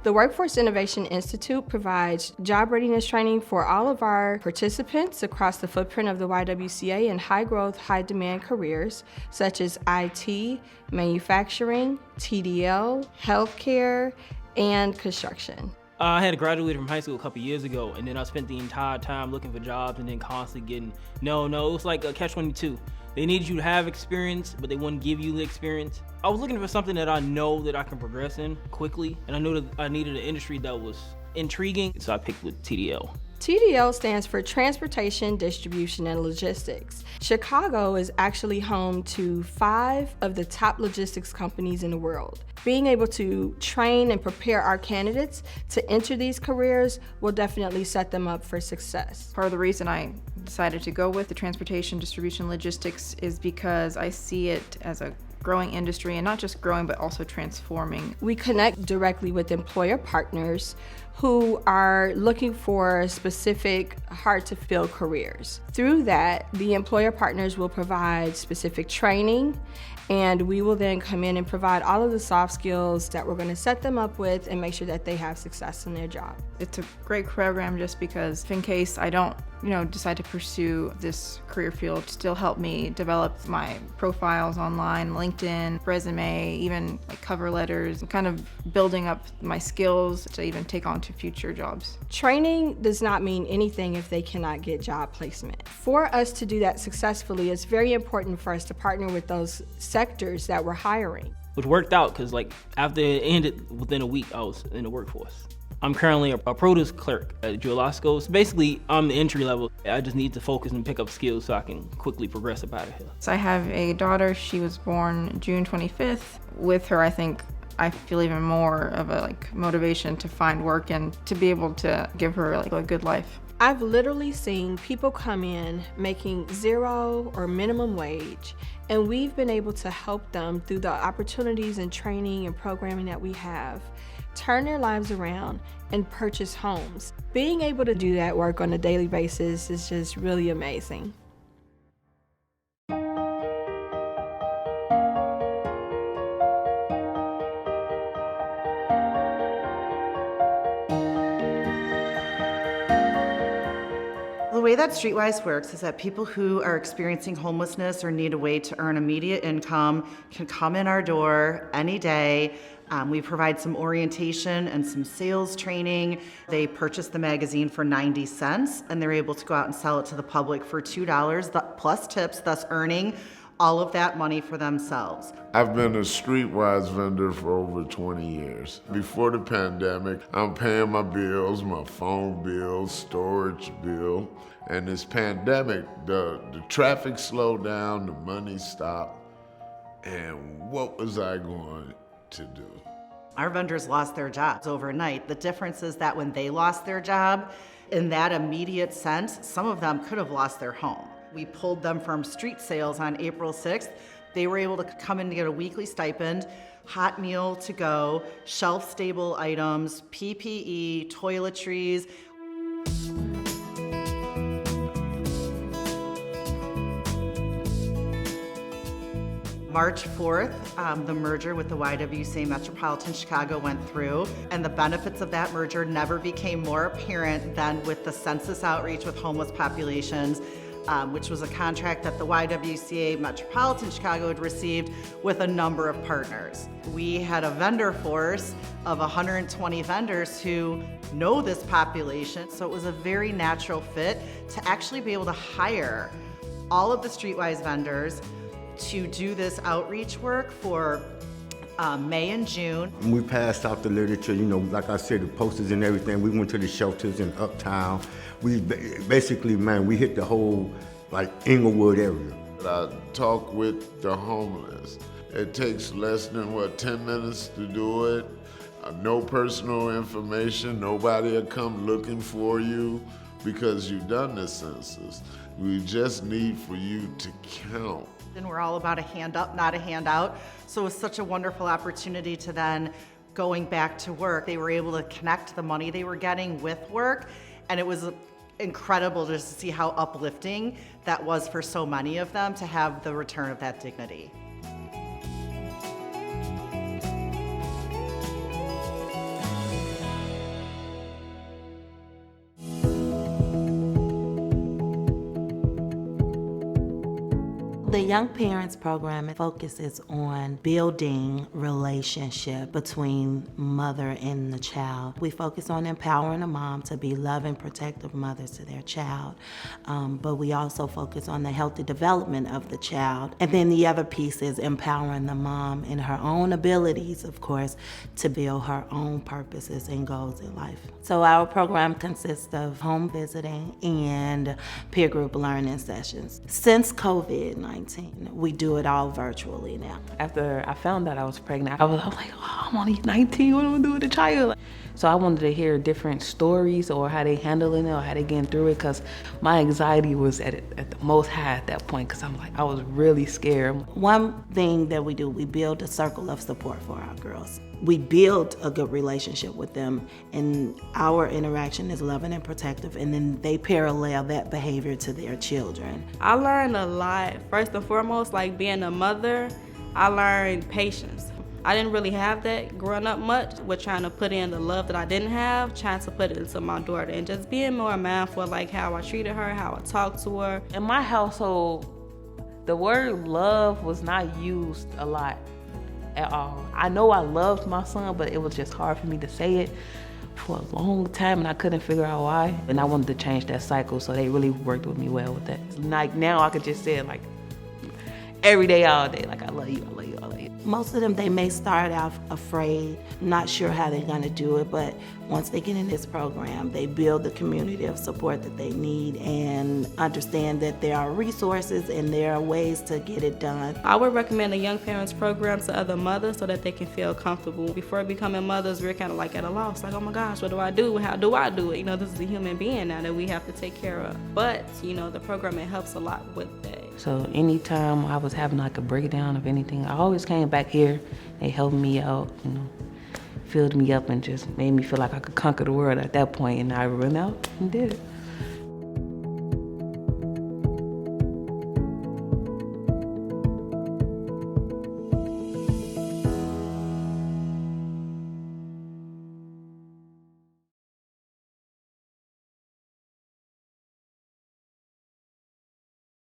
The Workforce Innovation Institute provides job readiness training for all of our participants across the footprint of the YWCA in high-growth, high-demand careers such as IT, manufacturing, TDL, healthcare, and construction. I had graduated from high school a couple years ago, and then I spent the entire time looking for jobs and then constantly getting no. It was like a catch-22. They needed you to have experience, but they wouldn't give you the experience. I was looking for something that I know that I can progress in quickly, and I knew that I needed an industry that was intriguing, so I picked with TDL. TDL stands for Transportation, Distribution, and Logistics. Chicago is actually home to 5 of the top logistics companies in the world. Being able to train and prepare our candidates to enter these careers will definitely set them up for success. Part of the reason I decided to go with the transportation, distribution, logistics is because I see it as a growing industry, and not just growing, but also transforming. We connect directly with employer partners who are looking for specific hard-to-fill careers. Through that, the employer partners will provide specific training, and we will then come in and provide all of the soft skills that we're going to set them up with and make sure that they have success in their job. It's a great program just because in case I don't, decide to pursue this career field, still help me develop my profiles online, LinkedIn, resume, even like cover letters, kind of building up my skills to even take on to future jobs. Training does not mean anything if they cannot get job placement. For us to do that successfully, it's very important for us to partner with those sectors that we're hiring. Which worked out because after it ended, within a week, I was in the workforce. I'm currently a produce clerk at YWCA. So basically, I'm the entry level. I just need to focus and pick up skills so I can quickly progress up out of here. So I have a daughter. She was born June 25th. With her, I think I feel even more of a motivation to find work and to be able to give her a good life. I've literally seen people come in making zero or minimum wage, and we've been able to help them through the opportunities and training and programming that we have turn their lives around and purchase homes. Being able to do that work on a daily basis is just really amazing. The way that StreetWise works is that people who are experiencing homelessness or need a way to earn immediate income can come in our door any day. We provide some orientation and some sales training. They purchase the magazine for 90 cents, and they're able to go out and sell it to the public for $2 plus tips, thus earning all of that money for themselves. I've been a StreetWise vendor for over 20 years. Before the pandemic, I'm paying my bills, my phone bill, storage bill. And this pandemic, the traffic slowed down, the money stopped, and what was I going to do? Our vendors lost their jobs overnight. The difference is that when they lost their job, in that immediate sense, some of them could have lost their home. We pulled them from street sales on April 6th. They were able to come in to get a weekly stipend, hot meal to go, shelf-stable items, PPE, toiletries. March 4th, the merger with the YWCA Metropolitan Chicago went through, and the benefits of that merger never became more apparent than with the census outreach with homeless populations, which was a contract that the YWCA Metropolitan Chicago had received with a number of partners. We had a vendor force of 120 vendors who know this population, so it was a very natural fit to actually be able to hire all of the StreetWise vendors to do this outreach work for May and June. We passed out the literature, like I said, the posters and everything. We went to the shelters in Uptown. We basically, we hit the whole Inglewood area. I talk with the homeless. It takes less than 10 minutes to do it. No personal information. Nobody will come looking for you because you've done the census. We just need for you to count. And we're all about a hand up, not a handout. So it was such a wonderful opportunity to then, going back to work, they were able to connect the money they were getting with work, and it was incredible just to see how uplifting that was for so many of them to have the return of that dignity. The Young Parents Program focuses on building relationship between mother and the child. We focus on empowering a mom to be loving, protective mothers to their child, but we also focus on the healthy development of the child. And then the other piece is empowering the mom in her own abilities, of course, to build her own purposes and goals in life. So our program consists of home visiting and peer group learning sessions. Since COVID-19, we do it all virtually now. After I found out I was pregnant, I was like, oh, I'm only 19, what am I gonna do with a child? So I wanted to hear different stories or how they handling it or how they getting through it, because my anxiety was at the most high at that point, because I was really scared. One thing that we do, we build a circle of support for our girls. We build a good relationship with them, and our interaction is loving and protective, and then they parallel that behavior to their children. I learned a lot. First and foremost, like being a mother, I learned patience. I didn't really have that growing up much, with trying to put in the love that I didn't have, trying to put it into my daughter, and just being more mindful of like how I treated her, how I talked to her. In my household, the word love was not used a lot at all. I know I loved my son, but it was just hard for me to say it for a long time, and I couldn't figure out why. And I wanted to change that cycle, so they really worked with me well with that. Like now I could just say it like every day, all day, like I love you, I love you, I love you. Most of them, they may start out afraid, not sure how they're gonna do it, but once they get in this program, they build the community of support that they need and understand that there are resources and there are ways to get it done. I would recommend the Young Parents Program to other mothers so that they can feel comfortable. Before becoming mothers, we're kind of like at a loss, like, oh my gosh, what do I do? How do I do it? You know, this is a human being now that we have to take care of. But, you know, the program, it helps a lot with that. So anytime I was having like a breakdown of anything, I always came back here. They helped me out, you know, filled me up and just made me feel like I could conquer the world at that point, and I went out and did it.